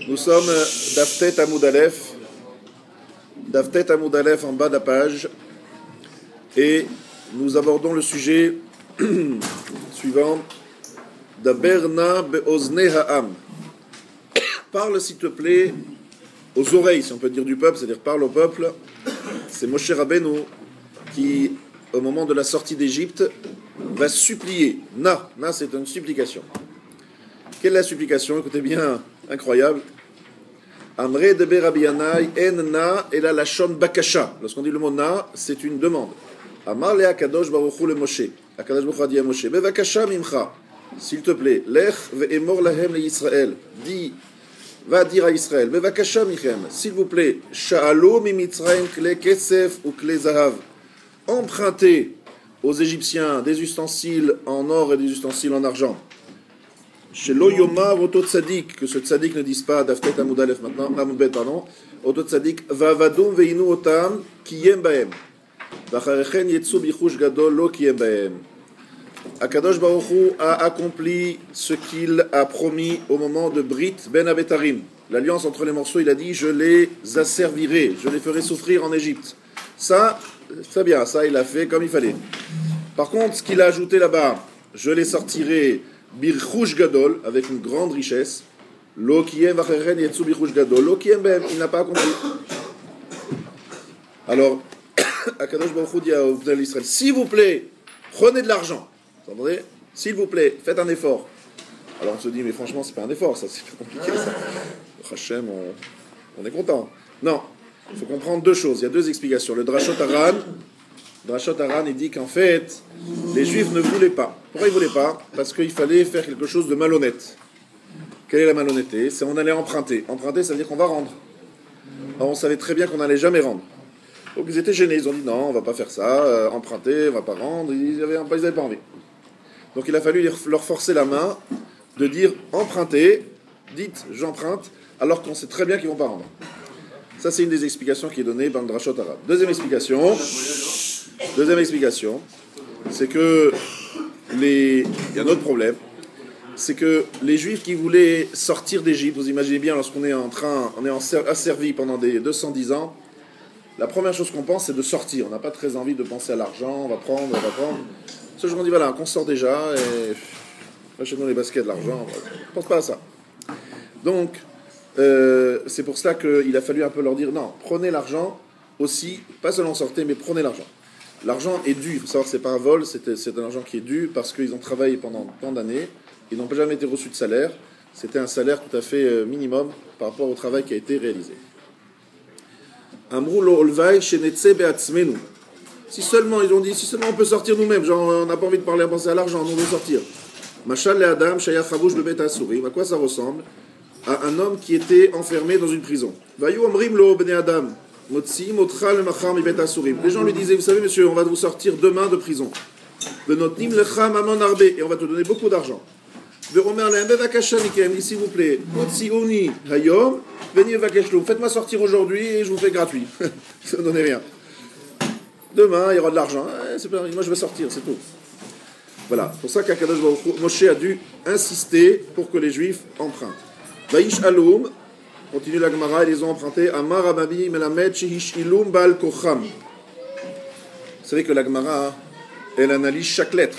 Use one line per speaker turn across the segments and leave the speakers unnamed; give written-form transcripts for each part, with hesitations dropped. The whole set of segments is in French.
Nous sommes Daftet Amoud Aleph, en bas de la page, et nous abordons le sujet suivant. Daberna be'ozne ha'am. Parle, s'il te plaît, aux oreilles, si on peut dire, du peuple, c'est-à-dire parle au peuple. C'est Moshe Rabbeinu qui, au moment de la sortie d'Égypte, va supplier. Na, c'est une supplication. Quelle est la supplication? Écoutez bien, incroyable. Amre de Rabbi Yanai en na et la lachon bakasha. Lorsqu'on dit le mot na, c'est une demande. Amar le Akadosh Baruch Hu le Moshe. Akadosh Baruch Hu a dit à Moshe, bevakasha mimcha. S'il te plaît, lech ve'emor lahem le Yisrael. Dis, va dire à Israël, bevakasha michem. S'il vous plaît, sha'alo mimitzraim kle kesef ou kle zahav. Empruntez aux Égyptiens des ustensiles en or et des ustensiles en argent. Chez l'Oyoma, Oto Tzadik, que ce Tzadik ne dise pas, Daftet Amoud Aleph maintenant, Amoud Bet, pardon, Oto Tzadik, Vavadum Veinu Otam, Kiyem Baem. Vacharechen Yetsu Bichush Gadol, Lo Kiyem Baem. Akadosh Baruch Hu a accompli ce qu'il a promis au moment de Brit Ben Abetarim. L'alliance entre les morceaux, il a dit, je les asservirai, je les ferai souffrir en Égypte. Ça, très bien, ça il a fait comme il fallait. Par contre, ce qu'il a ajouté là-bas, je les sortirai Birchush Gadol, avec une grande richesse. Lo Kiyem Vacharechen Yetsu Birchush Gadol, Lo Kiyem Baem, il n'a pas accompli. Alors, Akadosh Baruch Hu dit au peuple d'Israël, s'il vous plaît, prenez de l'argent. Vous entendez? S'il vous plaît, faites un effort. Alors on se dit, mais franchement, c'est pas un effort, ça, c'est pas compliqué, ça. Hachem, on est content. Non, il faut comprendre deux choses. Il y a deux explications. Le Drashot Haran, il dit qu'en fait, les Juifs ne voulaient pas. Pourquoi ils ne voulaient pas? Parce qu'il fallait faire quelque chose de malhonnête. Quelle est la malhonnêteté? C'est on allait emprunter. Emprunter, ça veut dire qu'on va rendre. Alors on savait très bien qu'on n'allait jamais rendre. Donc ils étaient gênés. Ils ont dit, non, on ne va pas faire ça. Emprunter, on ne va pas rendre. Ils n'avaient pas envie. Donc il a fallu leur forcer la main de dire emprunter, dites j'emprunte, alors qu'on sait très bien qu'ils ne vont pas rendre. Ça c'est une des explications qui est donnée dans le Drashot Haran. Deuxième explication, c'est que il y a un autre problème, c'est que les Juifs qui voulaient sortir d'Égypte, vous imaginez bien lorsqu'on est asservi pendant des 210 ans, la première chose qu'on pense c'est de sortir. On n'a pas très envie de penser à l'argent, on va prendre. Ce jour on dit voilà, qu'on sort déjà et achète-nous les baskets, de l'argent, on ne pense pas à ça. Donc, c'est pour cela qu'il a fallu un peu leur dire non, prenez l'argent aussi, pas seulement sortez, mais prenez l'argent. L'argent est dû, il faut savoir que c'est pas un vol, c'est un argent qui est dû parce qu'ils ont travaillé pendant tant d'années, ils n'ont jamais été reçus de salaire, c'était un salaire tout à fait minimum par rapport au travail qui a été réalisé. Amrou lo olvai shenetse beatzmenu. Si seulement, ils ont dit, si seulement on peut sortir nous-mêmes, genre on n'a pas envie de penser à l'argent, nous on veut sortir. Machal le Adam, Shaya Chabouch le Bet Asurim, à quoi ça ressemble? À un homme qui était enfermé dans une prison. Vayu Omrim lo Bene Adam, Motsi, Motra le Machar mi Bet Asurim. Les gens lui disaient, vous savez monsieur, on va vous sortir demain de prison. Venotnim lecha mamon arbe, et on va te donner beaucoup d'argent. Veromer lehem bevakasha mikem, s'il vous plaît, Motsi oni hayom, veni evakeshlo, faites-moi sortir aujourd'hui et je vous fais gratuit. Ça ne donnait rien. Demain, il y aura de l'argent. C'est pas, moi, je vais sortir, c'est tout. Voilà. C'est pour ça qu'Akadosh Baruch Hu, Moshe a dû insister pour que les Juifs empruntent. Vaïsh Aloum, continue la Gemara, ils les ont empruntés. Amar Ababi Melamed Shehish Ilum Baal Kocham. Vous savez que la Gemara, elle analyse chaque lettre.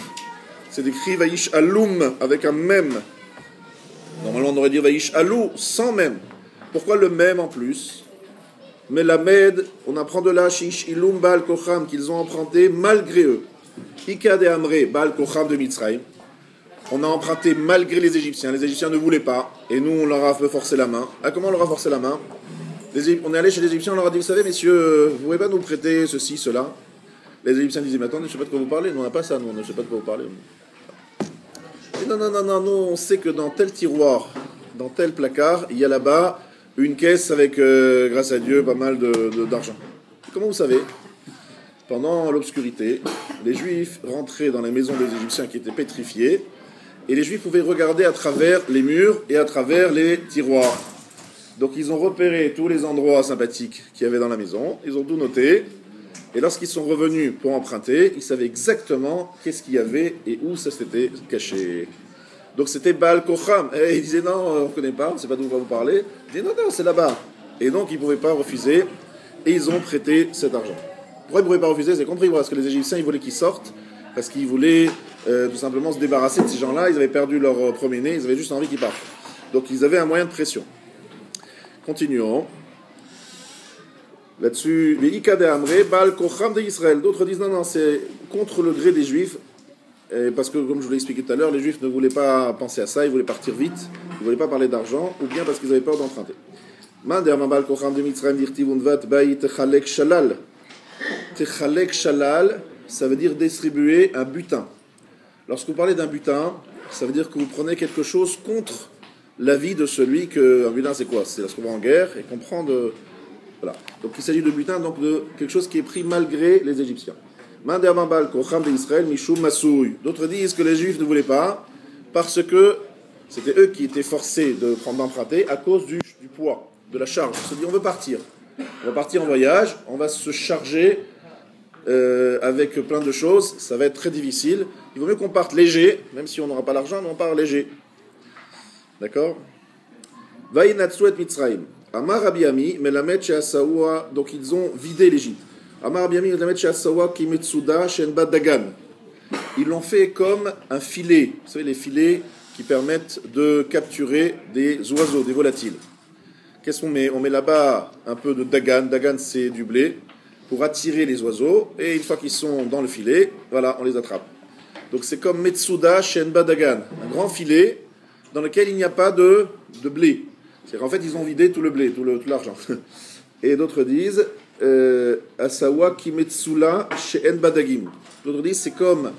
C'est écrit Vaïsh Aloum avec un mem. Normalement, on aurait dit Vaïsh Alou sans mem. Pourquoi le mem en plus? Mais la Med, on apprend de là, Shish Ilum Baal Kocham, qu'ils ont emprunté malgré eux. Ika de Amre, Baal Kocham de Mitzrayim. On a emprunté malgré les Égyptiens. Les Égyptiens ne voulaient pas. Et nous, on leur a forcé la main. Ah, comment on leur a forcé la main? On est allé chez les Égyptiens, on leur a dit, vous savez, messieurs, vous ne pouvez pas nous prêter ceci, cela? Les Égyptiens disaient, mais attendez, je ne sais pas de quoi vous parlez. Nous, on n'a pas ça, nous, on ne sait pas de quoi vous parlez. Et non, nous, on sait que dans tel tiroir, dans tel placard, il y a là-bas une caisse avec, grâce à Dieu, pas mal d'argent. Comment vous savez? Pendant l'obscurité, les Juifs rentraient dans les maisons des Égyptiens qui étaient pétrifiées, et les Juifs pouvaient regarder à travers les murs et à travers les tiroirs. Donc ils ont repéré tous les endroits sympathiques qu'il y avait dans la maison, ils ont tout noté, et lorsqu'ils sont revenus pour emprunter, ils savaient exactement qu'est-ce qu'il y avait et où ça s'était caché. Donc c'était Baal Kocham. Et il disait non, on ne connaît pas, on ne sait pas d'où on va vous parler. Il disait non, c'est là-bas. Et donc ils ne pouvaient pas refuser. Et ils ont prêté cet argent. Pourquoi ils ne pouvaient pas refuser? C'est compris, parce que les Égyptiens, ils voulaient qu'ils sortent. Parce qu'ils voulaient tout simplement se débarrasser de ces gens-là. Ils avaient perdu leur premier-né, ils avaient juste envie qu'ils partent. Donc ils avaient un moyen de pression. Continuons. Là-dessus, les Ika de Amré, Baal Kocham de Israël. D'autres disent non, c'est contre le gré des Juifs. Parce que, comme je vous l'ai expliqué tout à l'heure, les Juifs ne voulaient pas penser à ça, ils voulaient partir vite, ils ne voulaient pas parler d'argent, ou bien parce qu'ils avaient peur d'emprunter. Baal Kocham de Mitzrayim dirtivun vat ba'i techalek shalal. Techalek shalal, ça veut dire distribuer un butin. Lorsque vous parlez d'un butin, ça veut dire que vous prenez quelque chose contre l'avis de celui que... Un butin, c'est quoi? C'est lorsqu'on va en guerre et qu'on prend de... Voilà. Donc il s'agit de butin, donc de quelque chose qui est pris malgré les Égyptiens. D'autres disent que les Juifs ne voulaient pas parce que c'était eux qui étaient forcés d'emprunter à cause du poids, de la charge. Ils se disent on veut partir. On va partir en voyage, on va se charger avec plein de choses, ça va être très difficile. Il vaut mieux qu'on parte léger, même si on n'aura pas l'argent, mais on part léger. D'accord? Vaïnatsu et Mitzrayim. Amar Rabbi Ami, Melamed Sheasaoua, donc ils ont vidé l'Égypte. Amar Rabbi Ami, Melamed Sheasaoua, Kimetsuda, Shenba Dagan. Ils l'ont fait comme un filet. Vous savez, les filets qui permettent de capturer des oiseaux, des volatiles. Qu'est-ce qu'on met? On met là-bas un peu de Dagan. Dagan, c'est du blé, pour attirer les oiseaux. Et une fois qu'ils sont dans le filet, voilà, on les attrape. Donc c'est comme Metsuda, Shenba Dagan. Un grand filet dans lequel il n'y a pas de blé. C'est-à-dire qu'en fait, ils ont vidé tout le blé, tout l'argent. Et d'autres disent Asawa Kimetsula She'en Badagim. D'autres disent c'est comme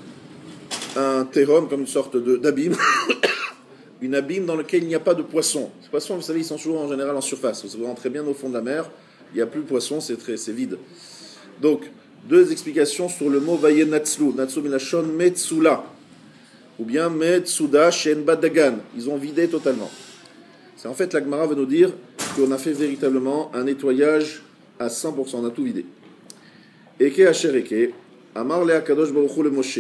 un térum, comme une sorte d'abîme, une abîme dans lequel il n'y a pas de poissons. Ces poissons, vous savez, ils sont souvent en général en surface. Vous rentrez bien au fond de la mer, il n'y a plus de poissons, c'est vide. Donc, deux explications sur le mot Vayenatslu. Natsu Milashon Metsula. Ou bien Metsuda She'en Badagan. Ils ont vidé totalement. C'est en fait, la Gemara veut nous dire qu'on a fait véritablement un nettoyage à 100%, on a tout vidé. Eke Asher Eke, Amar le Akadosh Baruch Hu le Moshe.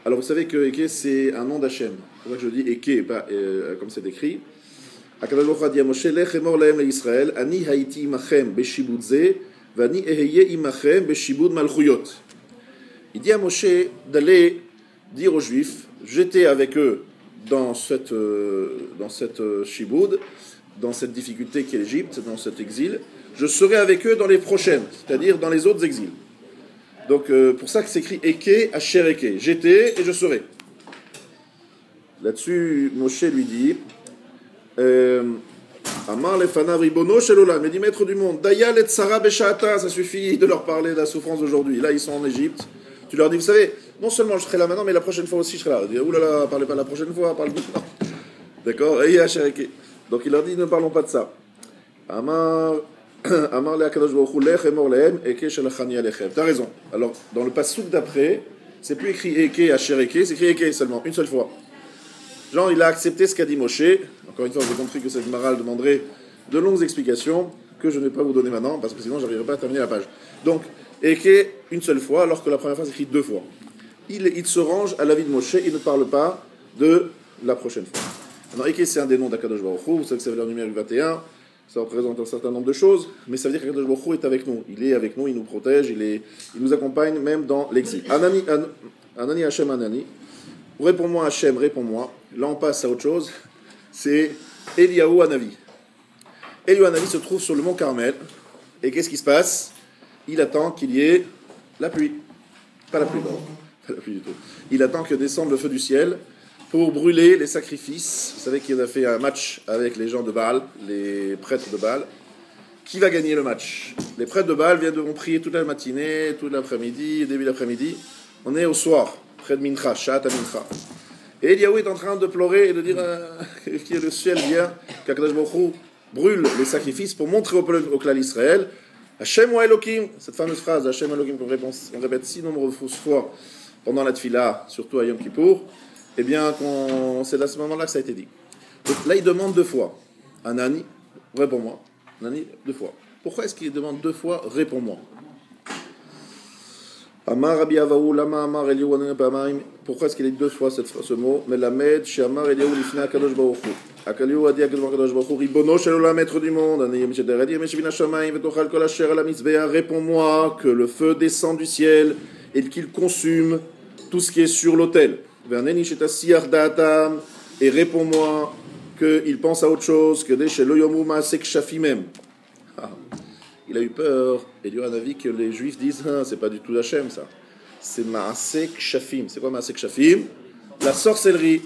Alors vous savez que Eke c'est un nom d'Hachem. C'est pour ça que je dis Eke, pas comme c'est écrit. Akadosh Baruch Hu a dit à Moshe, Lech emor lahem le Israël, Ani haïti imachem beshibud ze, vani eheye imachem beshibud malchuyot. Il dit à Moshe d'aller dire aux Juifs, j'étais avec eux dans cette shiboud, dans cette difficulté qui est l'Égypte, dans cet exil, je serai avec eux dans les prochaines, c'est-à-dire dans les autres exils. Donc pour ça que c'est écrit Eke, Asher Eke, j'étais et je serai. Là-dessus, Moshe lui dit Amar lefanav ribono shel olam, il dit maître du monde, Dayal et Sarah Beshata, ça suffit de leur parler de la souffrance d'aujourd'hui. Là, ils sont en Égypte. Tu leur dis, vous savez, non seulement je serai là maintenant, mais la prochaine fois aussi je serai là. Ils disent, oulala, parlez pas la prochaine fois, parlez maintenant. D'accord? Donc il leur dit, ne parlons pas de ça. Amar le Akadosh Baruch Hu lech emor lehem eke shelachani alechem. T'as raison. Alors, dans le passouk d'après, c'est plus écrit eke, asher eke, c'est écrit eke seulement, une seule fois. Genre, il a accepté ce qu'a dit Moshe. Encore une fois, vous avez compris que cette Gemara demanderait de longues explications que je ne vais pas vous donner maintenant, parce que sinon, je n'arriverai pas à terminer la page. Donc, Eke, une seule fois, alors que la première fois, c'est écrit deux fois. Il se range à l'avis de Moshe, il ne parle pas de la prochaine fois. Alors, Eke, c'est un des noms d'Akadosh Baruch Hu, vous savez que ça veut dire numérique 21, ça représente un certain nombre de choses, mais ça veut dire qu'Akadosh Baruch Hu est avec nous. Il est avec nous, il nous protège, il nous accompagne même dans l'exil. Anani Hashem Anani. Réponds-moi Hashem, réponds-moi. Là, on passe à autre chose. C'est Eliyahu Hanavi. Eliyahu Hanavi se trouve sur le mont Carmel. Et qu'est-ce qui se passe? Il attend qu'il y ait la pluie. Pas la pluie, non. Pas la pluie du tout. Il attend que descende le feu du ciel pour brûler les sacrifices. Vous savez qu'il a fait un match avec les gens de Baal, les prêtres de Baal. Qui va gagner le match? Les prêtres de Baal vont prier toute la matinée, toute l'après-midi, début d'après-midi. On est au soir, près de Mincha, Shat à Mincha. Et Eliyahu est en train de pleurer et de dire que le ciel vient, qu'Akadosh Baruch Hu brûle les sacrifices pour montrer au clan d'Israël Hashem wa Elohim, cette fameuse phrase Hashem Elohim qu'on répète si nombreuses fois pendant la tefila, surtout à Yom Kippour, eh bien c'est à ce moment-là que ça a été dit. Donc là il demande deux fois. Anani, réponds-moi. Anani, deux fois. Pourquoi est-ce qu'il demande deux fois réponds-moi? Amar Rabbi Avahu, Lama Amar Eliyahu Hanani Pa'amaim. Pourquoi est-ce qu'il est deux fois ce mot? Melamed, She'amar Eliyahu Lifnei HaKadosh Baruch Hu. Eliyahu a dit à HaKadosh Baruch Hu, Ribono shel olam, maître du monde, Ani Yem Sheder Adi Yemesh Min HaShamayim, V'tochal Kol Asher Al HaMizbeah, réponds-moi que le feu descend du ciel et qu'il consume tout ce qui est sur l'autel. V'aneni she'tasiyach da'atam, et réponds-moi qu'il pense à autre chose que des shelo yomu ma'asek shafimem. Il a eu peur, et Eliyahu Hanavi, que les juifs disent c'est pas du tout Hachem ça. C'est Maasek Shafim. C'est quoi Maasek Shafim? La sorcellerie.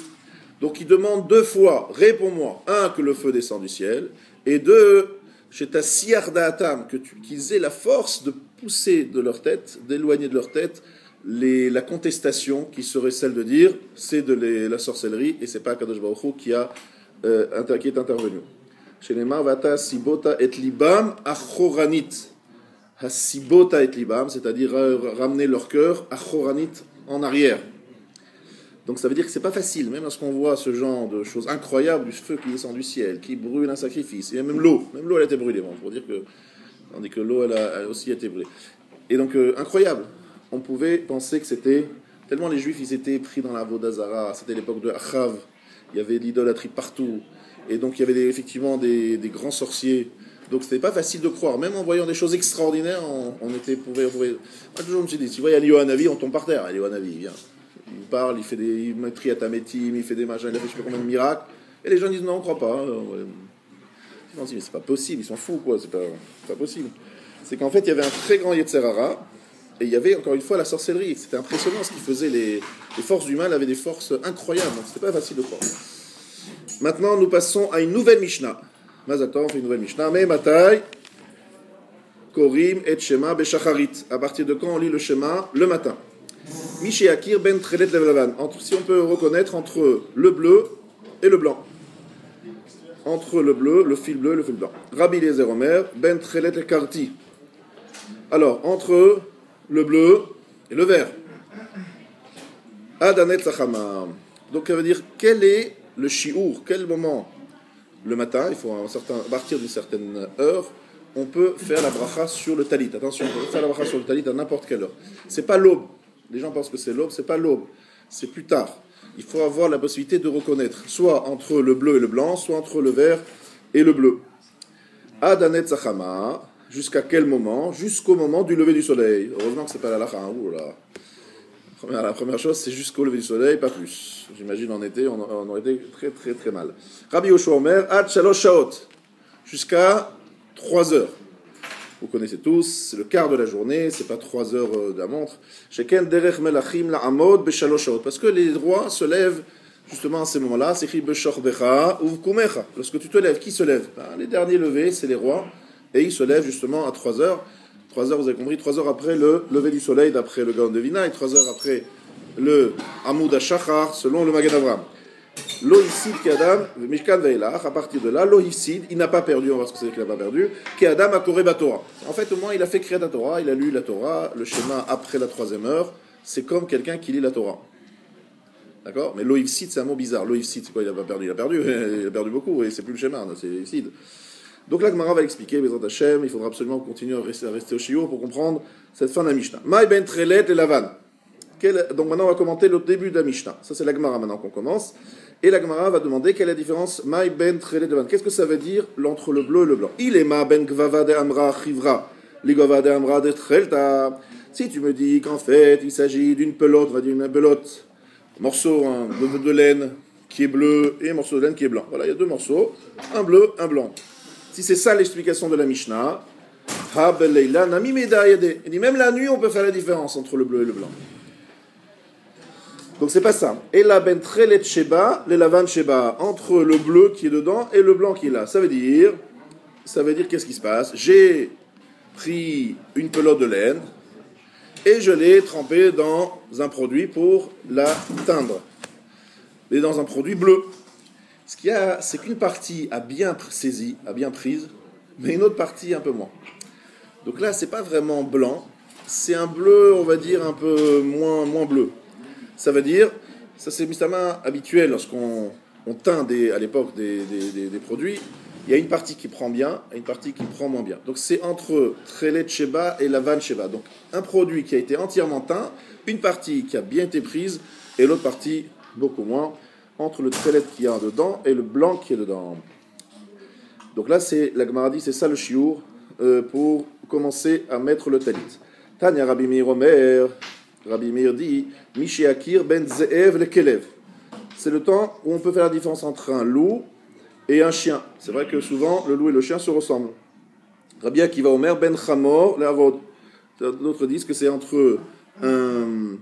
Donc il demande deux fois, réponds-moi. Un, que le feu descend du ciel. Et deux, chez ta siardaatam, qu'ils aient la force de pousser de leur tête, d'éloigner de leur tête la contestation qui serait celle de dire c'est de la sorcellerie et c'est pas Kadosh Baruch Hu qui est intervenu. Chez les Vata Sibota et Libam Achoranit. Hasibota et Libam, c'est-à-dire ramener leur cœur Achoranit en arrière. Donc ça veut dire que c'est pas facile, même lorsqu'on voit ce genre de choses incroyables, du feu qui descend du ciel, qui brûle un sacrifice, et même l'eau elle a été brûlée, bon, pour dire que, on dit que l'eau elle a aussi été brûlée. Et donc incroyable, on pouvait penser que c'était, tellement les juifs ils étaient pris dans la Vodazara, c'était l'époque de Achav, il y avait l'idolâtrie partout, et donc il y avait effectivement des grands sorciers, donc c'était pas facile de croire, même en voyant des choses extraordinaires, on pouvait. Moi toujours je me suis dit, si tu vois Eliyahu Hanavi, on tombe par terre, Eliyahu Hanavi, il vient. Il parle, il met triatamétim, il fait des machins, il a fait je sais pas combien de miracles. Et les gens disent non, on ne croit pas. Non, mais c'est pas possible, ils sont fous, quoi. C'est pas possible. C'est qu'en fait, il y avait un très grand Yetzer Hara, et il y avait encore une fois la sorcellerie. C'était impressionnant ce qu'il faisait. Les forces du mal avaient des forces incroyables, donc c'était pas facile de croire. Maintenant, nous passons à une nouvelle Mishnah. Mazatan, on fait une nouvelle Mishnah. Mais Matai, Korim et Shema Beshacharit. À partir de quand on lit le Shema? Le matin. Mishéakir ben Trelet Levlavan. Si on peut reconnaître entre le bleu et le blanc. Entre le bleu, le fil bleu et le fil blanc. Rabbi Eliezer Omer, ben Trelet Karti. Alors, entre le bleu et le vert. Adanet Sachama. Donc, ça veut dire, quel est le shiur, quel moment? Le matin, il faut à partir d'une certaine heure, on peut faire la bracha sur le talit. Attention, on peut faire la bracha sur le talit à n'importe quelle heure. C'est pas l'aube. Les gens pensent que c'est l'aube, c'est pas l'aube. C'est plus tard. Il faut avoir la possibilité de reconnaître, soit entre le bleu et le blanc, soit entre le vert et le bleu. Adanet Zachama, jusqu'à quel moment? Jusqu'au moment du lever du soleil. Heureusement que c'est pas la lacha. La première chose, c'est jusqu'au lever du soleil, pas plus. J'imagine en été, on aurait été très très très mal. Rabbi Yoshua Omer, Ad Shalosh Shaot, jusqu'à 3 heures. Vous connaissez tous, c'est le quart de la journée, c'est pas 3 heures de la montre. Sheken derech melachim la amod beshalosh shaot, parce que les rois se lèvent justement à ces moments-là. C'est écrit beshorbecha ou vkumecha. Lorsque tu te lèves, qui se lève? Les derniers levés, c'est les rois, et ils se lèvent justement à 3 heures. 3 heures, vous avez compris, 3 heures après le lever du soleil, d'après le Gaon de Vina, et 3 heures après le Hamoud HaShachar, selon le Magen Avraham. Loïfsid qui Adam, Mishkan Veilach, à partir de là, Loïfsid, il n'a pas perdu, on va voir ce que c'est qu'il n'a pas perdu, qui Adam a Koré Torah. En fait, au moins, il a fait créer la Torah, il a lu la Torah, le schéma après la 3e heure, c'est comme quelqu'un qui lit la Torah. D'accord? Mais Loïfsid, c'est un mot bizarre. Loïfsid, c'est quoi? Il n'a pas perdu, il a perdu beaucoup, et c'est plus le schéma, c'est Loïfsid. Donc là, Gemara va expliquer, Bezrat Hashem, il faudra absolument continuer à rester au shiur pour comprendre cette fin de la Mishnah. Maï ben Trelet et Lavan. Donc maintenant, on va commenter le début de la Mishnah. Ça, c'est la Gemara maintenant qu'on commence. Et la Gemara va demander quelle est la différence Maï ben Trelet et Lavan. Qu'est-ce que ça veut dire entre le bleu et le blanc? Il est Ma ben Gvava de Amra Chivra. Ligova de Amra de Trelta. Si tu me dis qu'en fait, il s'agit d'une pelote, on va dire une belote, morceau de laine qui est bleu et un morceau de laine qui est blanc. Voilà, il y a deux morceaux, un bleu, un blanc. Si c'est ça l'explication de la Mishnah, il dit même la nuit on peut faire la différence entre le bleu et le blanc. Donc c'est pas ça. Et la ben trelet sheba, le lavan sheba, entre le bleu qui est dedans et le blanc qui est là. Ça veut dire qu'est-ce qui se passe? J'ai pris une pelote de laine et je l'ai trempée dans un produit pour la teindre. Et dans un produit bleu. Ce qu'il y a, c'est qu'une partie a bien saisi, a bien prise, mais une autre partie un peu moins. Donc là, c'est pas vraiment blanc, c'est un bleu, on va dire, un peu moins bleu. Ça veut dire, ça c'est mistama habituel lorsqu'on teint à l'époque des produits, il y a une partie qui prend bien et une partie qui prend moins bien. Donc c'est entre Tchelet Sheba et Lavan Sheba. Donc un produit qui a été entièrement teint, une partie qui a bien été prise et l'autre partie beaucoup moins, entre le Tchelet qui y a dedans et le blanc qui est dedans. Donc là, la Gemara dit, c'est ça le chiour pour commencer à mettre le talit. Tanya Rabbi Meir Omer, Rabbi Meir dit, Mishi Akir ben Ze'ev le Kelev. C'est le temps où on peut faire la différence entre un loup et un chien. C'est vrai que souvent, le loup et le chien se ressemblent. Rabbi Akiva Omer ben Chamor le Avod. D'autres disent que c'est entre un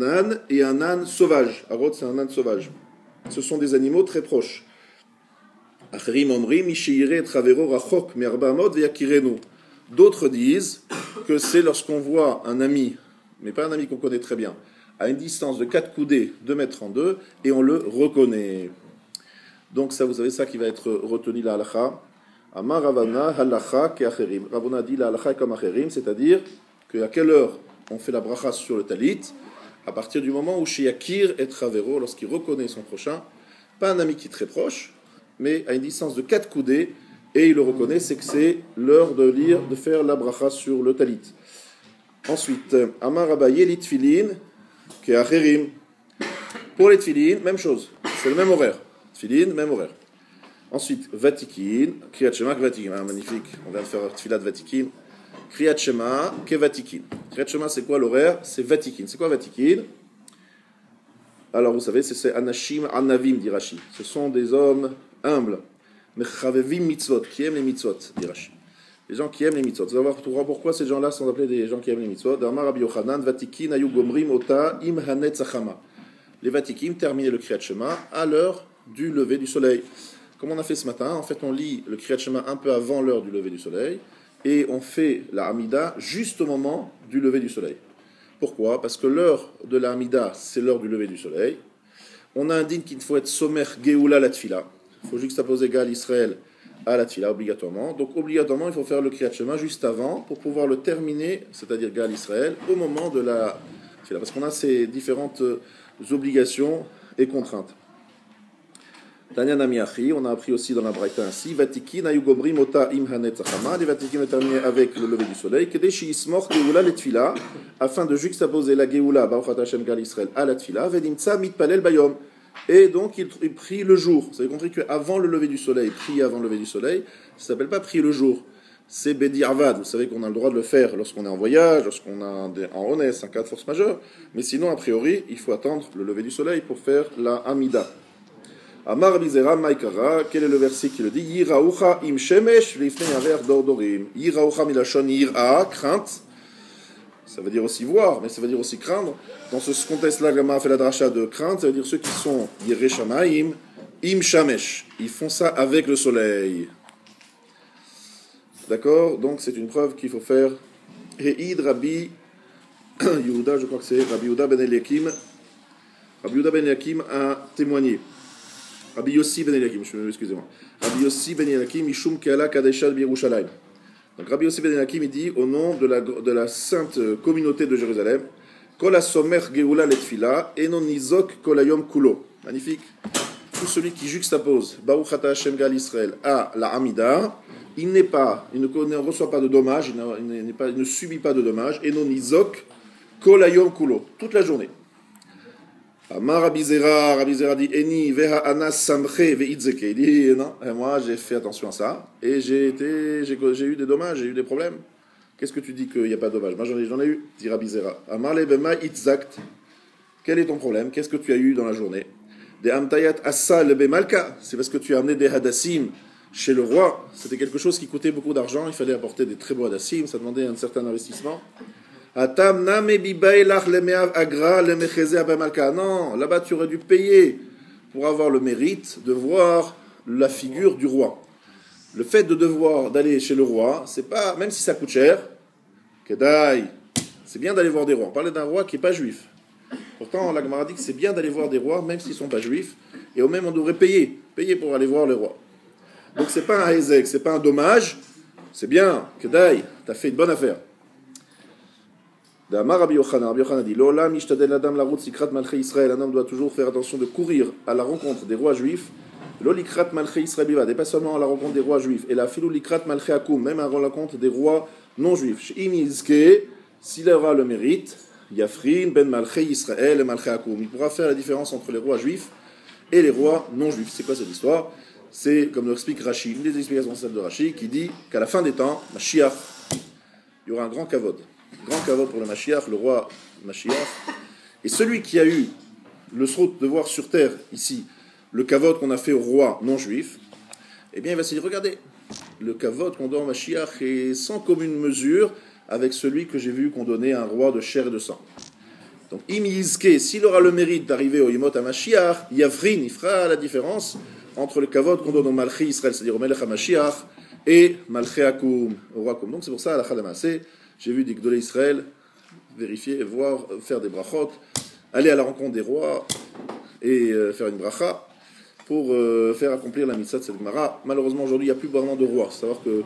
âne et un âne sauvage. Avod, c'est un âne sauvage. Ce sont des animaux très proches. D'autres disent que c'est lorsqu'on voit un ami, mais pas un ami qu'on connaît très bien, à une distance de 4 coudées, 2 mètres en 2, et on le reconnaît. Donc ça, vous savez, ça qui va être retenu la halakha. Amar Ravana halakha ke acherim. Ravana dit la halakha comme acherim, c'est-à-dire qu'à quelle heure on fait la bracha sur le talit, à partir du moment où Sheyakir et Travero, lorsqu'il reconnaît son prochain, pas un ami qui est très proche, mais à une distance de 4 coudées, et il le reconnaît, c'est que c'est l'heure de faire la bracha sur le talit. Ensuite, Amar Abaye li tfilin ke acherim. Pour les tfilin, même chose, c'est le même horaire. Tfilin, même horaire. Ensuite, Vatikin, Kriyat Shema ke Vatikin. Ah, magnifique, on vient de faire Tfilat Vatikin. Kriyat Shema ke Vatikin. Kriyat Shema, c'est quoi l'horaire? C'est Vatikin. C'est quoi Vatikin? Alors, vous savez, c'est Anashim Anavim, dit Rashi. Ce sont des hommes humbles. Mechavevim mitzvot, qui aiment les mitzvot, dit Rashi. Les gens qui aiment les mitzvot. Vous allez voir pourquoi ces gens-là sont appelés des gens qui aiment les mitzvot. D'Amar Rabbi Yochanan, Vatikin ayu gomrim ota im hanet zachama. Les Vatikim terminaient le Kriyat Shema à l'heure du lever du soleil. Comme on a fait ce matin, en fait, on lit le Kriyat Shema un peu avant l'heure du lever du soleil et on fait la Hamida juste au moment du lever du soleil. Pourquoi? Parce que l'heure de la Hamida, c'est l'heure du lever du soleil. On a un din qu'il faut être somer Geoula la Tfila. Il faut juxtaposer Gal Israël à la Tfila, obligatoirement. Donc, obligatoirement, il faut faire le Kriyat Shema juste avant pour pouvoir le terminer, c'est-à-dire Gal Israël, au moment de la Tfila. Parce qu'on a ces différentes obligations et contraintes. Tanya Namiachi, on a appris aussi dans la Braïta ainsi, Vatikin ayugobri mota im hanet zachama, les Vatikin ont terminé avec le lever du soleil, kedeshi ismor geoula le tfila, afin de juxtaposer la geoula, Baruch Hashem Gal Israël, à la tfila, vedimtsa mitpalel bayom. Et donc il prie le jour. Vous avez compris qu'avant le lever du soleil, prier avant le lever du soleil, ça ne s'appelle pas prier le jour. C'est Bedi Arvad. Vous savez qu'on a le droit de le faire lorsqu'on est en voyage, lorsqu'on est en Honès, un cas de force majeure. Mais sinon, a priori, il faut attendre le lever du soleil pour faire la Hamida. Amar Bizera Maikara, quel est le verset qui le dit? Yiraucha im shemesh lifnei yaver dordorim. Yiraucha milashon yira, crainte. Ça veut dire aussi voir, mais ça veut dire aussi craindre. Dans ce contexte-là, Gama a fait la dracha de crainte, ça veut dire ceux qui sont Yirei Shamaim, im shamesh. Ils font ça avec le soleil. D'accord? Donc c'est une preuve qu'il faut faire. Heid Rabbi Yehuda, je crois que c'est Rabbi Yehuda ben Eliakim. Rabbi Yehuda ben Eliakim a témoigné. Rabbi Yossi ben Eliakim, excusez-moi. Rabbi Yossi ben Eliakim, Mishum Keala Kadeshal Birushalayim. Donc Rabbi Yossi ben Eliakim, il dit au nom de la sainte communauté de Jérusalem, Kol hasomer geoula letfila, enon nizok kol hayom kulo. Magnifique. Tout celui qui juxtapose Baruch Ata Hashem Gal Israël à la Hamida, il ne reçoit pas de dommages, il ne subit pas de dommages, enon nizok kol hayom kulo, toute la journée. Amar Rabbi Zera dit Eni veha anas samche veitzeke. Il dit non, moi j'ai fait attention à ça et j'ai eu des dommages, j'ai eu des problèmes. Qu'est-ce que tu dis qu'il n'y a pas de dommages? Moi j'en ai eu, dit Rabbi Zera. Amar le bema itzakt. Quel est ton problème? Qu'est-ce que tu as eu dans la journée? Des amtayat assa le bemalka. C'est parce que tu as amené des hadassim chez le roi. C'était quelque chose qui coûtait beaucoup d'argent. Il fallait apporter des très beaux hadassim. Ça demandait un certain investissement. Non, là-bas tu aurais dû payer pour avoir le mérite de voir la figure du roi. Le fait d'aller chez le roi, c'est pas, même si ça coûte cher, c'est bien d'aller voir des rois. On parlait d'un roi qui n'est pas juif. Pourtant, la Gemara dit que c'est bien d'aller voir des rois, même s'ils ne sont pas juifs, et au même on devrait payer pour aller voir les rois. Donc c'est pas un hezek, c'est pas un dommage, c'est bien, Kedai, t'as fait une bonne affaire. Rabbi Yochanan dit un homme doit toujours faire attention de courir à la rencontre des rois juifs L'olikrat malché Israël bivad, et pas seulement à la rencontre des rois juifs, et la filou likrat malché akoum, même à la rencontre des rois non juifs. Im yizke, s'il aura le mérite, Yafrin ben malché Israël et malché akoum. Il pourra faire la différence entre les rois juifs et les rois non juifs. C'est quoi cette histoire? C'est, comme l'explique Rashi, une des explications celle de Rashi, qui dit qu'à la fin des temps, Mashiach, il y aura un grand kavod pour le Mashiach, le roi Mashiach. Et celui qui a eu le srout de voir sur terre, ici, le kavod qu'on a fait au roi non juif, eh bien il va se dire, regardez, le kavod qu'on donne au Mashiach est sans commune mesure avec celui que j'ai vu qu'on donnait à un roi de chair et de sang. Donc, im yizke, s'il aura le mérite d'arriver au Yimot HaMashiach, Yavrin, il fera la différence entre le kavod qu'on donne au Malchi Israël, c'est-à-dire au Melech HaMashiach, et Malchi Akoum, au roi Akoum. Donc c'est pour ça, à la Chadamasé, j'ai vu des Gdolei Israël vérifier, voir, faire des brachot, aller à la rencontre des rois et faire une bracha pour faire accomplir la mitzvah de cette Gemara. Malheureusement, aujourd'hui, il n'y a plus vraiment de rois. C'est-à-dire que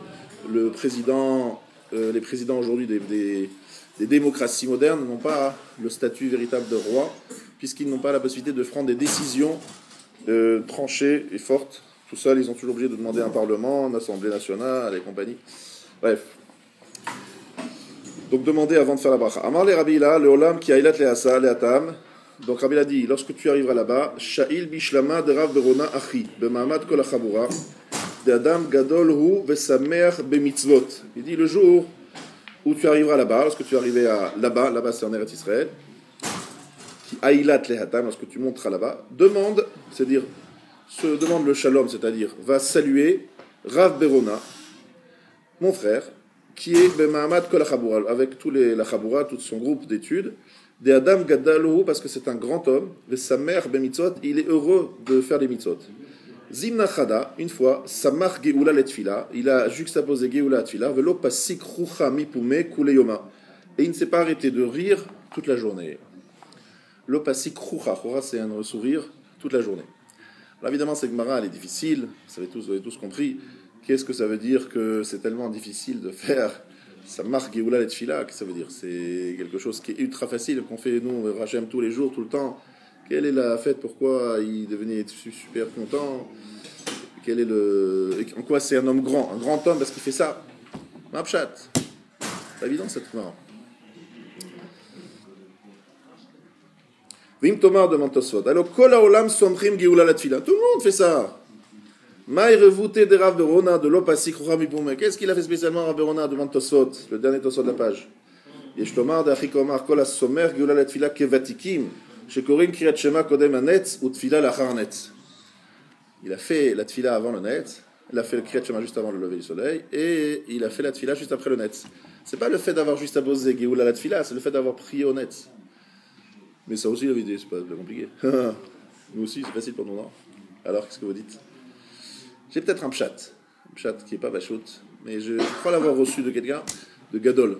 les présidents aujourd'hui des démocraties modernes n'ont pas le statut véritable de roi, puisqu'ils n'ont pas la possibilité de prendre des décisions tranchées et fortes. Tout seuls, ils sont toujours obligés de demander un parlement, une assemblée nationale et compagnie. Bref. Donc demander avant de faire la bracha. Amar le Rabbi la, le olam ki ailat leasa leatam. Donc Rabbi a dit, lorsque tu arriveras là-bas, Sha'il bishlama de Rav Berona achi, b'ma'amad kol hachabura, de Adam gadol hu v'samer b'mitzvot. Il dit, le jour où tu arriveras là-bas, lorsque tu arrives là-bas c'est en Eretz Israël, qui ailat lehatam, lorsque tu monteras là-bas, demande le shalom, c'est-à-dire va saluer Rav Berona, mon frère, qui est b'ma'amad kol hachabura, avec tous la chabura, tout son groupe d'études, de Adam Gadalou, parce que c'est un grand homme, et sa mère, Bemitzot, il est heureux de faire les mitzvot. Zimna Chada, une fois, Samar Geoula Letfila, il a juxtaposé Geoula Letfila, Velo Pasik Rucha Mipume Kuleyoma. Et il ne s'est pas arrêté de rire toute la journée. Lo Pasik Rucha, Rucha c'est un sourire toute la journée. Alors évidemment, cette Gemara, elle est difficile, vous avez tous compris. Qu'est-ce que ça veut dire que c'est tellement difficile de faire ça marque Géoula et Tfila, qu'est-ce que ça veut dire? C'est quelque chose qui est ultra facile, qu'on fait nous, Rachem, tous les jours, tout le temps. Quelle est la fête? Pourquoi il devenait super content? En quoi c'est un homme grand? Un grand homme parce qu'il fait ça? Mapchat. C'est évident cette marque. Vim Tomar demande Tosfot. Alors, Kol haolam somchim Géoula la Tfila. Tout le monde fait ça. Maï revouté de Rav Berona de l'Opasik Ruhamipoume. Qu'est-ce qu'il a fait spécialement Rav Berona devant Tosfot, le dernier Tosfot de la page? Yeshtomar de Achikomar Kol Asomer Geoula la Tfila Kevatikim Shekorim Kriyat Shema Kodem Anetz ou Tfila Lachar Netz. Il a fait la Tfila avant le Netz, il a fait le Kriyat Shema juste avant le lever du soleil, et il a fait la Tfila juste après le Netz. C'est pas le fait d'avoir juste abosé Geoula la Tfila, c'est le fait d'avoir prié au Netz. Mais ça aussi la vidéo, c'est pas compliqué. Nous aussi, c'est facile pour nous, non? Alors, qu'est-ce que vous dites? J'ai peut-être un pshat qui n'est pas bachout, mais je crois l'avoir reçu de quelqu'un, de Gadol.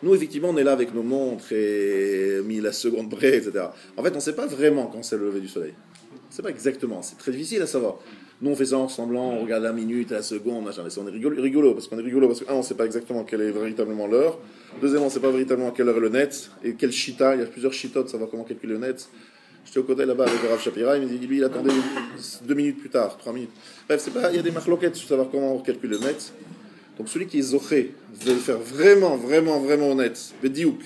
Nous, effectivement, on est là avec nos montres et mis la seconde près, etc. En fait, on ne sait pas vraiment quand c'est le lever du soleil. On ne sait pas exactement, c'est très difficile à savoir. Nous, on fait ça en semblant, on regarde la minute, la seconde, machin. Mais on est rigolo, parce qu'on est rigolo, parce que, on ne sait pas exactement quelle est véritablement l'heure. Deuxièmement, on ne sait pas véritablement à quelle heure est le net, et quel shita, il y a plusieurs shitot de savoir comment calculer le net. J'étais au côté là-bas avec le Rav Shapira, il me dit, lui, il attendait 2 minutes plus tard, 3 minutes. Bref, il y a des marloquettes sur savoir comment on calcule le net. Donc celui qui est zoché, veut le faire vraiment honnête, Bediouk.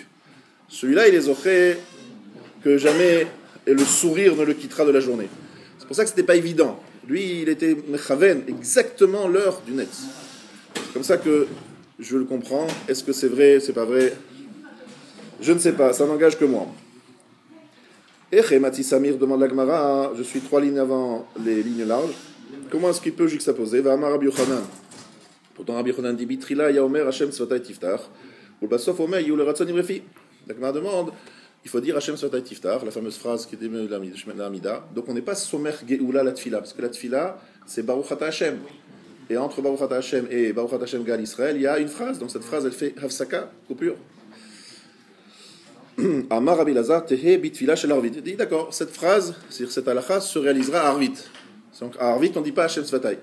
Celui-là, il est zoché que jamais et le sourire ne le quittera de la journée. C'est pour ça que c'était pas évident. Lui, il était mechaven, exactement l'heure du net. C'est comme ça que je le comprends. Est-ce que c'est vrai, c'est pas vrai? Je ne sais pas, ça n'engage que moi. Et Mati Samir demande la Gemara, je suis 3 lignes avant les lignes larges. Comment est-ce qu'il peut juxtaposer? Va Amar Rabbi Yochanan. Pourtant Rabbi Yochanan dit Bitrila Yaomer Hashem Svatay Tiftach. Ou Basof Omer Yul Ratzon Imrefi. La Gemara demande, il faut dire Hashem Svatay Tiftach, la fameuse phrase qui était de l'Amida. Donc on n'est pas Somer Geoula la Tfila, parce que la Tfila c'est Baruch Ata Hashem. Et entre Baruch Ata Hashem et Baruch Ata Hashem Gal Israël, il y a une phrase. Donc cette phrase elle fait Hafsaka, coupure. Amar Rabbi Lazar Tehe Bitfila Shel Arvit. Il dit d'accord, cette phrase, c'est-à-dire cette halakha, se réalisera à Arvit. Donc à Arvit, on ne dit pas Hashem Svatay.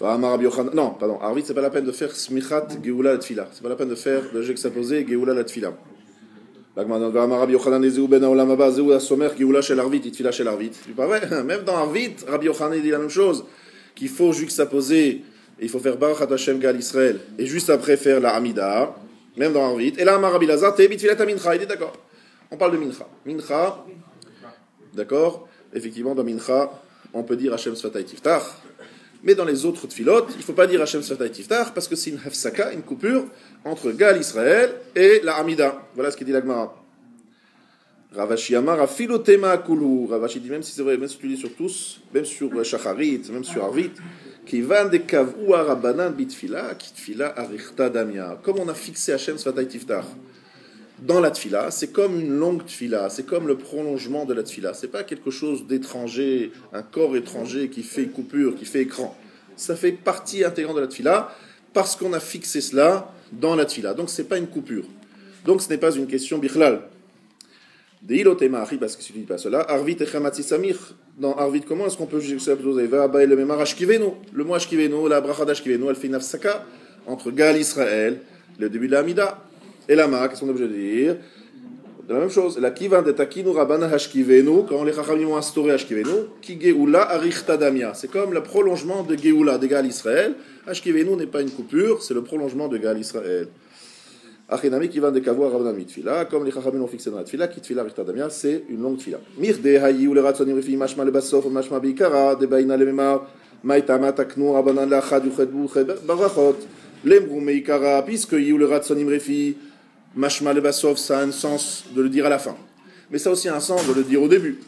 Amar Rabbi Yochanan. Non, pardon, à Arvit, c'est pas la peine de faire Smichat Geoula la Tfila. C'est pas la peine de juxtaposer Geoula la Tfila. Rabbi Yochanan Ezeu ben Haolam Haba, Zeu Asomer, Geoula shel Arvit, Itfila shel Arvit. C'est pas vrai, même dans Arvit, Rabbi Yochanan dit la même chose, qu'il faut juxtaposer, et il faut faire Baruch Hashem Gal Israël, et juste après faire la Hamida, même dans Arvit. Et là, Rabbi Lazar, Te Bitfilat Mincha, il est d'accord. On parle de Mincha. Mincha, d'accord, effectivement, dans Mincha, on peut dire Hashem Sfatay Tiftach. Mais dans les autres tfilot, il ne faut pas dire Hashem Sfatay Tiftach parce que c'est une hafsaka, une coupure entre Gal Israël et la Hamida. Voilà ce qu'il dit l'Agmara. Ravashi Amar Afilotema Kulu. Ravashi dit même si c'est vrai, même si tu dis sur tous, même sur Shacharit, même sur Arvit, Kivan de Kavu Arabanan Bitfila, Kitfila Arichta Damia. Comme on a fixé Hashem Sfatay Tiftach dans la tfila, c'est comme une longue tfila, c'est comme le prolongement de la tfila. C'est pas quelque chose d'étranger, un corps étranger qui fait coupure, qui fait écran. Ça fait partie intégrante de la tfila parce qu'on a fixé cela dans la tfila. Donc c'est pas une coupure. Donc ce n'est pas une question bichlal. Deilotema achi, parce que si tu dis pas cela, Arvit et Chamatzi Samir. Dans Arvit, comment est-ce qu'on peut juxtaposer le Memar Ashkivenu, le mot Ashkivenu, la bracha d'Ashkivenu, elle fait une afsaka entre Gal Israël, le début de la Hamida. Et la ma, qu'est-ce qu'on est obligé de dire? De la même chose. La kivan de takinu rabana hashkivenu, quand les chachamim ont instauré hashkivenu, ki geoula arichta damia. C'est comme le prolongement de geoula, de Gal Israël. Hashkivenu n'est pas une coupure, c'est le prolongement de Gal Israël. Achinami kivan de kavua rabana mitfila, comme les chachamim ont fixé dans la tfila, ki tfila arichta damia, c'est une longue tfila. Mirde hayi ou le ratsonim refi mashma le basof, mashma beikara, de baina le memar, maitama taknu rabana lachad yuchedbu barachot, lembrou meikara, puisque yi ou le ratsonim refi, Mashma le Basov, ça a un sens de le dire à la fin. Mais ça a aussi un sens de le dire au début.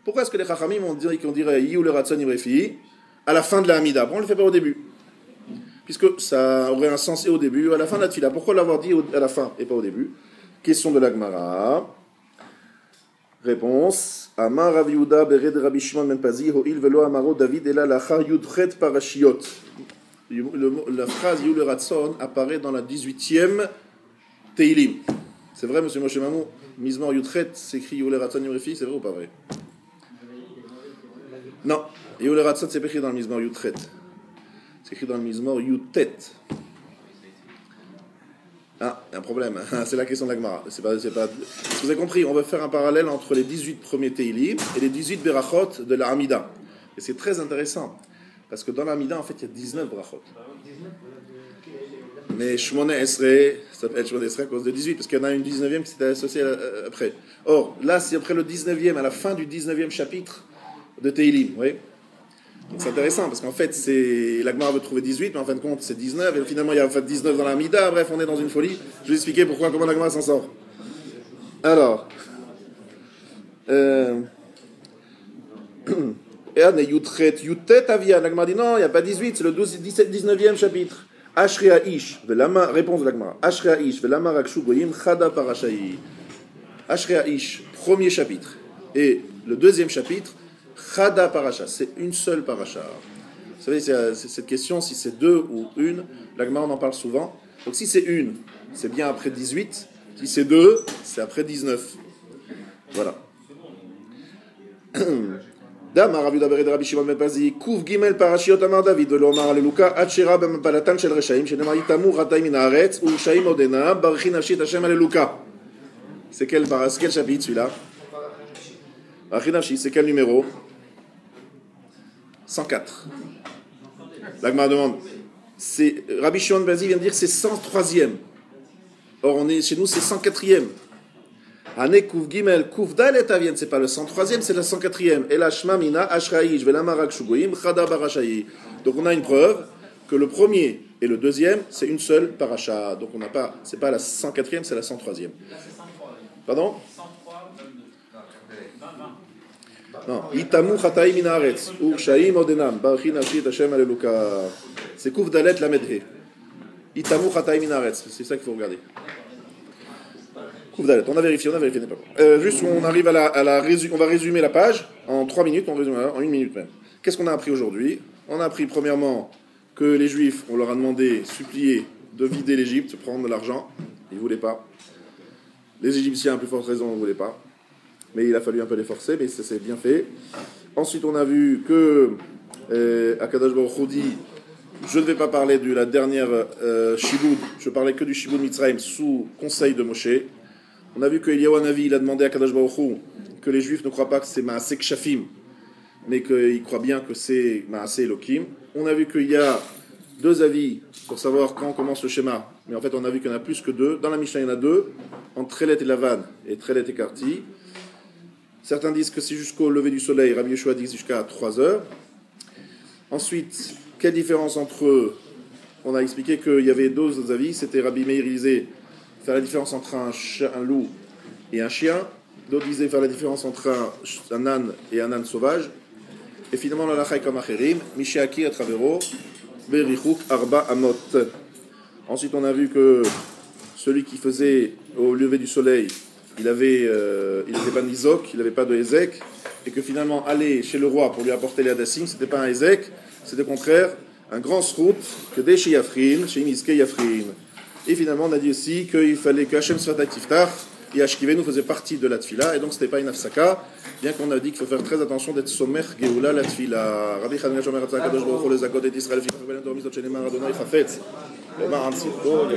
Pourquoi est-ce que les Chachamim ont dit qu'on dirait Yi ou le Ratson Ibrefi à la fin de la Hamida? Pourquoi on ne le fait pas au début? Puisque ça aurait un sens et au début et à la fin de la Tfila. Pourquoi l'avoir dit à la fin et pas au début? Question de la Gemara. Réponse. Amar Rav Yehuda bered Rabbi Shimon ben Pazi ho'il velo amaro David ela lachar yudchet parashiot. La phrase Yi ou le Ratson apparaît dans la 18e Teilim. C'est vrai, monsieur Moshe Mamou, Mizmor Yutret, c'est écrit Youle Ratson Yimrefi, c'est vrai ou pas vrai? Non, Youle Ratson, c'est pas écrit dans le Mizmor Yutret. C'est écrit dans le Mizmor Yutet. Ah, il y a un problème, c'est la question de la Gemara. Vous avez compris, on va faire un parallèle entre les 18 premiers Teilim et les 18 Berachot de la Hamida. Et c'est très intéressant, parce que dans la Hamida, en fait, il y a 19 Berachot. Mais Shmone Esre, ça s'appelle Shmone Esre à cause de 18, parce qu'il y en a une 19e qui s'était associée après. Or, là, c'est après le 19e, à la fin du 19e chapitre de Teilim, vous voyez. Donc c'est intéressant, parce qu'en fait, la Gemara veut trouver 18, mais en fin de compte, c'est 19, et finalement, il y a en fait 19 dans la Hamida, bref, on est dans une folie. Je vais expliquer comment la Gemara s'en sort. Alors, Yutret, Avia, la Gemara dit non, il n'y a pas 18, c'est le 19e chapitre. Ashrea Ish, réponse de la Gemara. Ashrea Ish, velama rakshu goyim chada parashayi. Ashrea Ish, premier chapitre. Et le deuxième chapitre, chada parasha. C'est une seule parasha. Vous savez, c'est cette question, si c'est deux ou une, la Gemara on en parle souvent. Donc si c'est une, c'est bien après 18. Si c'est deux, c'est après 19. Voilà. Dama Rav Yehuda bered Rabbi Shimon ben Pazi Kuv Gimel Parashiot Amar David Lo Amar Aleluka Atshera B'Mapalatan Shel Reshaim Shenema Yitamu Ratay Min Haaretz U'Shaim Odenam Barchi Nafshi Et Hashem Aleluka. C'est quel chapitre celui-là? Barchi Nafshi, c'est quel numéro? 104. La Gemara demande. Rabbi Shimon ben Pazi vient de dire c'est 103e. Or chez nous c'est 104e. Ane Kouf Gimel, Kouf Dalet Avien, c'est pas le 103e, c'est le 104e. Et la Shmamina, Ashraïj, Velamarak Shugoyim, Chada Barashayi. Donc on a une preuve que le premier et le deuxième, c'est une seule parasha. Donc on n'a pas, c'est pas la 104e, c'est la 103e. Pardon? Non. Itamu Chataï Minaretz, Urshaïm Odenam, Barchi Nafshi Hashem Aleluka. C'est Kouf Dalet Lamedhe. Itamu Chataï Minaretz, c'est ça qu'il faut regarder. On a vérifié, n'est pas bon. Juste, on arrive on va résumer la page en 3 minutes, on résume en 1 minute même. Qu'est-ce qu'on a appris aujourd'hui? On a appris premièrement que les Juifs, on leur a demandé, supplié de vider l'Égypte, prendre de l'argent. Ils ne voulaient pas. Les Égyptiens, à plus forte raison, ne voulaient pas. Mais il a fallu un peu les forcer, mais ça s'est bien fait. Ensuite, on a vu que Akadosh Baruch Hu dit, je ne vais pas parler de la dernière Shiboud, je parlais que du Shiboud Mitzrayim sous conseil de Moshe. On a vu que Eliyahu Hanavi, il a demandé à Kadosh Baruch Hu que les Juifs ne croient pas que c'est Maaseh Kshafim, mais qu'ils croient bien que c'est Maaseh Elokim. On a vu qu'il y a deux avis pour savoir quand commence le schéma, mais en fait on a vu qu'il y en a plus que deux. Dans la Mishnah il y en a deux, entre Trélet et Lavan et Trélet et Karti. Certains disent que c'est jusqu'au lever du soleil, Rabbi Yeshua dit jusqu'à 3 heures. Ensuite, quelle différence entre eux? On a expliqué qu'il y avait deux avis, c'était Rabbi Meir, il disait faire la différence entre un loup et un chien. D'autres disaient faire la différence entre un âne et un âne sauvage. Et finalement, la lacha est comme acherim, Mishéaki à travero, Berichouk Arba Amot. Ensuite, on a vu que celui qui faisait au lever du soleil, il n'était pas Nizok, il n'avait pas de Ezek, et que finalement, aller chez le roi pour lui apporter les Hadassim, c'était pas un Ezek, c'était au contraire un grand srout, que des chez Yafrin, chez Imiske Yafrin. Et finalement, on a dit aussi qu'il fallait que Hachem Sfatak Tiftach, et Ashkivenu faisait partie de la Tfila, et donc c'était pas une Afsaka, bien qu'on a dit qu'il faut faire très attention d'être Somer Geoula la Tfila. Rabbi Chanina Shomer Hatzak Kadosh Baruch Hu les Zakot et Israël, Fichach Ben Torah Mitzvot Shenemar Adonai Chafetz, Lemar Am Sirko.